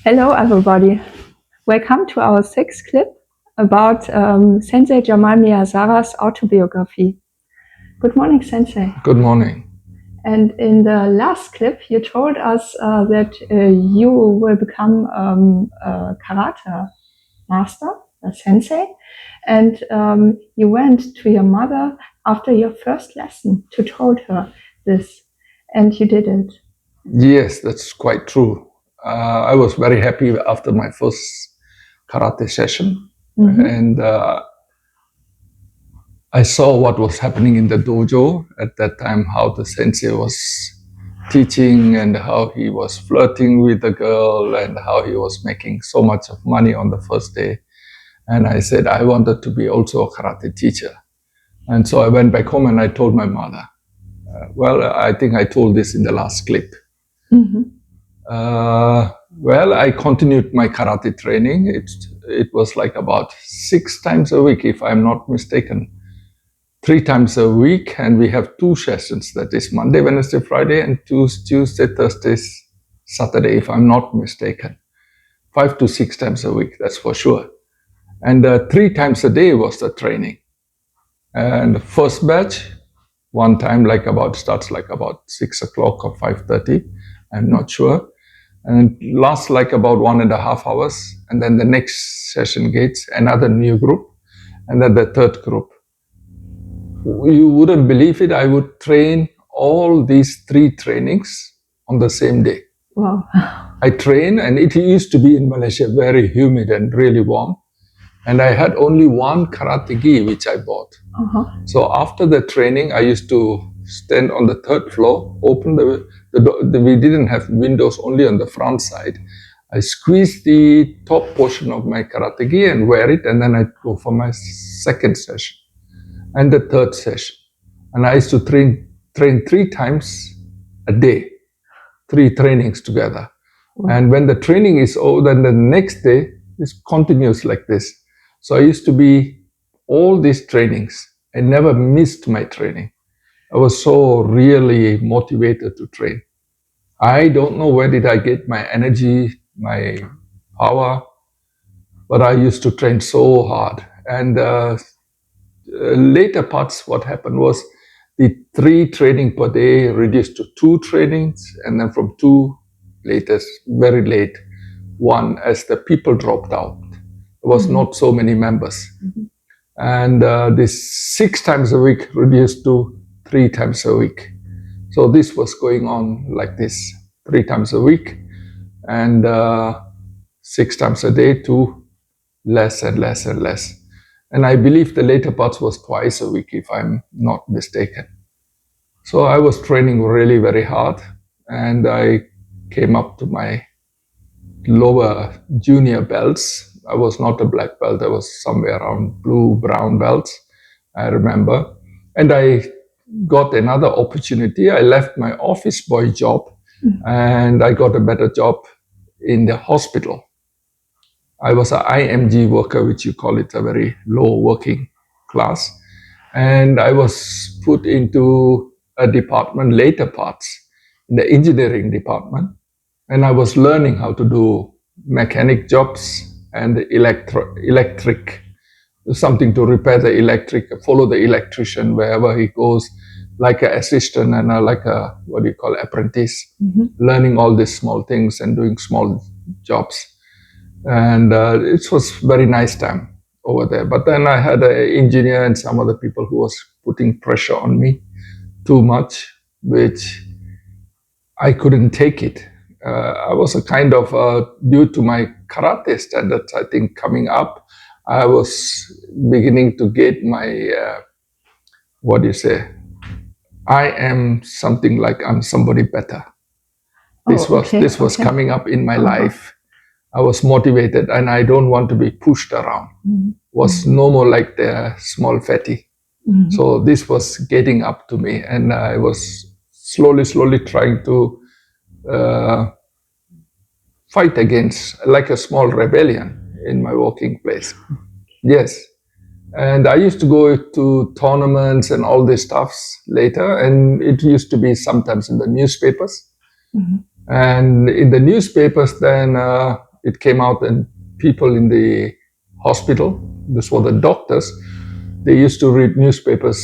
Hello, everybody. Welcome to our sixth clip about Sensei Jamal Measaras' autobiography. Good morning, Sensei. Good morning. And in the last clip, you told us that you will become a karate master, a sensei, and you went to your mother after your first lesson to told her this, and you did it. Yes, that's quite true. I was very happy after my first karate session, and I saw what was happening in the dojo at that time, how the sensei was teaching and how he was flirting with the girl and how he was making so much of money on the first day. And I said I wanted to be also a karate teacher. And so I went back home and I told my mother. Well, I think I told this in the last clip. Well, I continued my karate training. It was like about 6 times a week, if I'm not mistaken. 3 times a week, and we have 2 sessions. That is Monday, Wednesday, Friday, and Tuesday, Thursday, Saturday, if I'm not mistaken. 5 to 6 times a week, that's for sure. And 3 times a day was the training. And the first batch, one time starts like about 6 o'clock or 5:30. I'm not sure. And it lasts like about 1.5 hours. And then the next session gets another new group, and then the third group. You wouldn't believe it, I would train all these 3 trainings on the same day. Wow. I train, and it used to be in Malaysia very humid and really warm. And I had only one karate gi, which I bought. So after the training, I used to stand on the 3rd floor, open the door. We didn't have windows, only on the front side. I squeeze the top portion of my karate gi and wear it, and then I'd go for my second session and the third session. And I used to train 3 times a day, 3 trainings together. And when the training is over, then the next day is continuous like this. So I used to be all these trainings. I never missed my training. I was so really motivated to train. I don't know where did I get my energy, my power, but I used to train so hard. And later parts, what happened was the 3 training per day reduced to 2 trainings, and then from 2 latest, very late, 1 as the people dropped out. There was not so many members. And this 6 times a week reduced to 3 times a week. So this was going on like this, 3 times a week, and 6 times a day to less and less and less. And I believe the later parts was twice a week, if I'm not mistaken. So I was training really very hard, and I came up to my lower junior belts. I was not a black belt. I was somewhere around blue, brown belts, I remember. And I got another opportunity. I left my office boy job, and I got a better job in the hospital. I was an IMG worker, which you call it a very low working class. And I was put into a department, later parts, in the engineering department. And I was learning how to do mechanic jobs and electric, something to repair the electric, follow the electrician wherever he goes, like an assistant and like a, apprentice, learning all these small things and doing small jobs. And it was very nice time over there. But then I had an engineer and some other people who was putting pressure on me too much, which I couldn't take it. I was a kind of, due to my karate standards, I think, coming up, I was beginning to get my, I am something like I'm somebody better. This was coming up in my life. I was motivated, and I don't want to be pushed around. Was no more like the small fatty. So this was getting up to me, and I was slowly trying to fight against, like a small rebellion in my working place. Yes. And I used to go to tournaments and all these stuffs later, and it used to be sometimes in the newspapers. And in the newspapers, then it came out, and people in the hospital, this were the doctors, they used to read newspapers,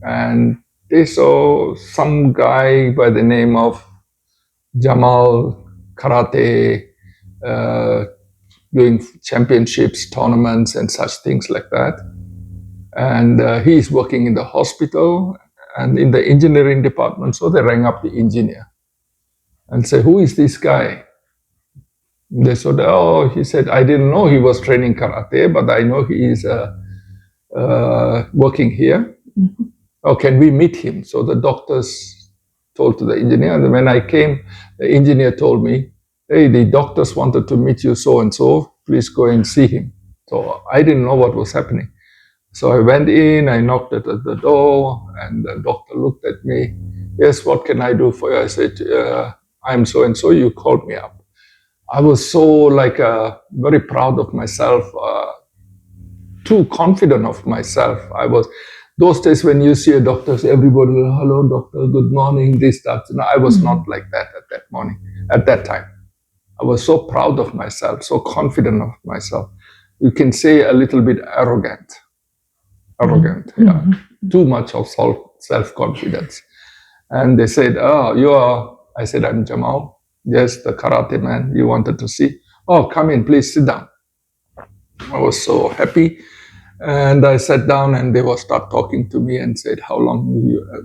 and they saw some guy by the name of Jamal Karate doing championships, tournaments, and such things like that. And he's working in the hospital and in the engineering department. So they rang up the engineer and said, "Who is this guy?" They said, "Oh," he said, "I didn't know he was training karate, but I know he is working here. Mm-hmm. Oh, can we meet him?" So the doctors told to the engineer, and when I came, the engineer told me, "Hey, the doctors wanted to meet you so and so, please go and see him." So I didn't know what was happening. So I went in, I knocked at the door, and the doctor looked at me. "Yes, what can I do for you?" I said, "I'm so and so, you called me up." I was so very proud of myself, too confident of myself. I was, those days when you see a doctor, everybody, "Hello, doctor, good morning," this, that. No, I was not like that at that time. I was so proud of myself, so confident of myself. You can say a little bit arrogant, yeah. Too much of self-confidence. And they said, "Oh, you are," I said, "I'm Jamal." "Yes, the karate man you wanted to see." "Oh, come in, please sit down." I was so happy. And I sat down, and they will start talking to me and said, "How long,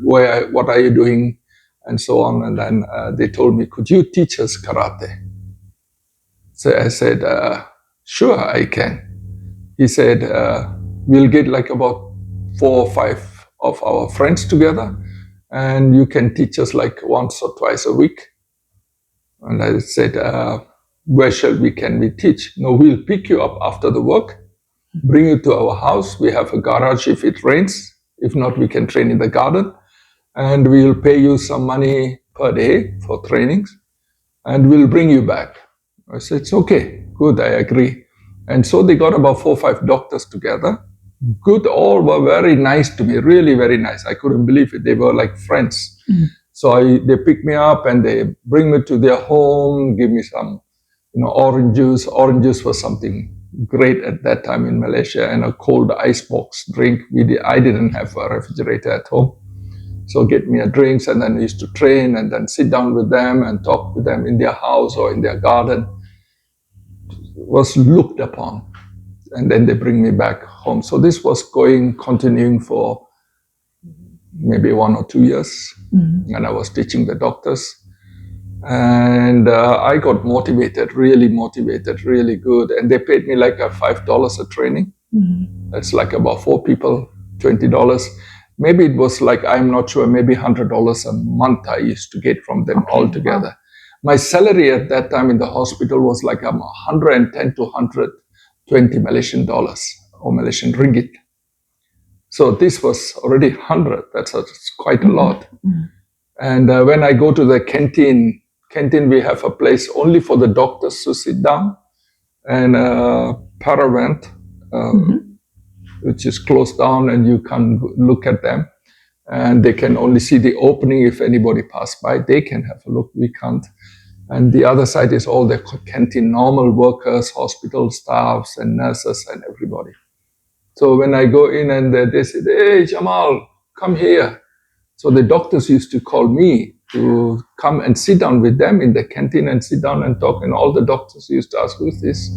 what are you doing?" And so on. And then they told me, "Could you teach us karate?" So I said, "Sure, I can." He said, "We'll get like about 4 or 5 of our friends together, and you can teach us like once or twice a week." And I said, "Where can we teach?" "No, we'll pick you up after the work, bring you to our house. We have a garage if it rains. If not, we can train in the garden. And we'll pay you some money per day for trainings. And we'll bring you back." I said, "It's okay. Good, I agree." And so they got about 4 or 5 doctors together. Good, all were very nice to me, really very nice. I couldn't believe it. They were like friends. Mm-hmm. So they pick me up and they bring me to their home, give me some, orange juice. Orange juice was something great at that time in Malaysia, and a cold icebox drink. I didn't have a refrigerator at home. So get me a drinks, and then I used to train and then sit down with them and talk with them in their house or in their garden. Was looked upon. And then they bring me back home. So this was continuing for maybe 1 or 2 years. Mm-hmm. And I was teaching the doctors. And I got motivated, really good. And they paid me like $5 a training. Mm-hmm. That's like about 4 people, $20. Maybe it was like, I'm not sure, maybe $100 a month I used to get from them altogether. Wow. My salary at that time in the hospital was like 110 to 120 Malaysian dollars or Malaysian ringgit. So this was already 100. That's quite a lot. Mm-hmm. And when I go to the canteen, we have a place only for the doctors to sit down, and paravent, which is closed down, and you can look at them. And they can only see the opening. If anybody pass by, they can have a look. We can't. And the other side is all the canteen, normal workers, hospital staffs, and nurses, and everybody. So when I go in, and they say, "Hey, Jamal, come here." So the doctors used to call me to come and sit down with them in the canteen and sit down and talk. And all the doctors used to ask, "Who's this?"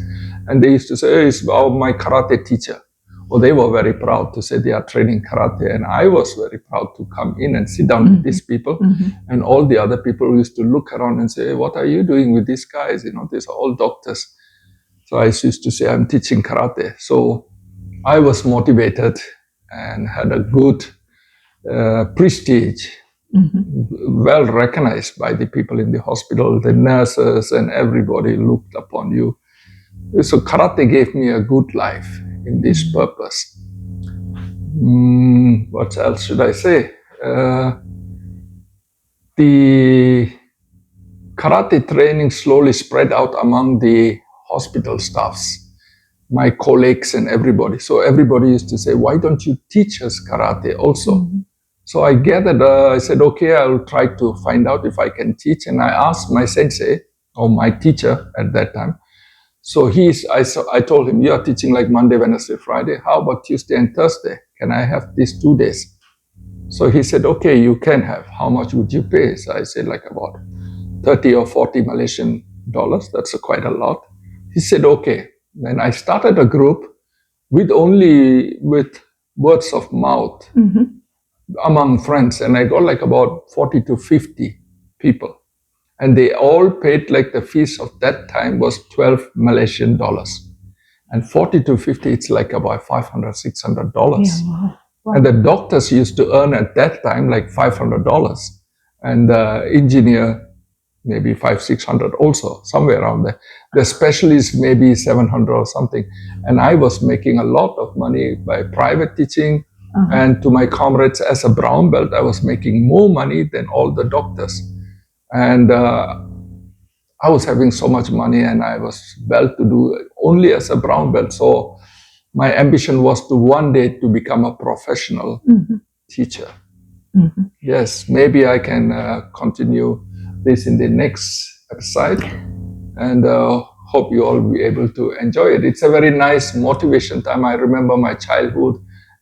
And they used to say, "Hey, it's my karate teacher." Well, they were very proud to say they are training karate. And I was very proud to come in and sit down with these people. Mm-hmm. And all the other people used to look around and say, "Hey, what are you doing with these guys? These are all doctors." So I used to say, "I'm teaching karate." So I was motivated and had a good prestige, well recognized by the people in the hospital, the nurses, and everybody looked upon you. So karate gave me a good life in this purpose. What else should I say? The karate training slowly spread out among the hospital staffs, my colleagues and everybody. So everybody used to say, "Why don't you teach us karate also?" Mm-hmm. So I gathered, I said, "Okay, I'll try to find out if I can teach." And I asked my sensei, or my teacher at that time, So I told him, you are teaching like Monday, Wednesday, Friday. How about Tuesday and Thursday? Can I have these 2 days? So he said, okay, you can have. How much would you pay? So I said, like about 30 or 40 Malaysian dollars. That's quite a lot. He said, okay. Then I started a group with words of mouth among friends. And I got like about 40 to 50 people. And they all paid like the fees of that time was 12 Malaysian dollars. And 40 to 50, it's like about $500, $600. Yeah, wow. And the doctors used to earn at that time like $500. And the engineer, maybe $500-600 also, somewhere around there. The specialist, maybe 700 or something. And I was making a lot of money by private teaching. And to my comrades as a brown belt, I was making more money than all the doctors. And I was having so much money and I was well to do only as a brown belt. So my ambition was to one day to become a professional teacher. Yes, maybe I can continue this in the next episode, and hope you all be able to enjoy it. It's a very nice motivation time. I remember my childhood,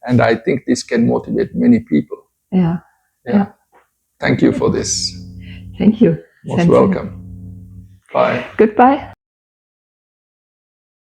and I think this can motivate many people. Yeah. Thank you for this. Thank you. Most welcome. Bye. Goodbye.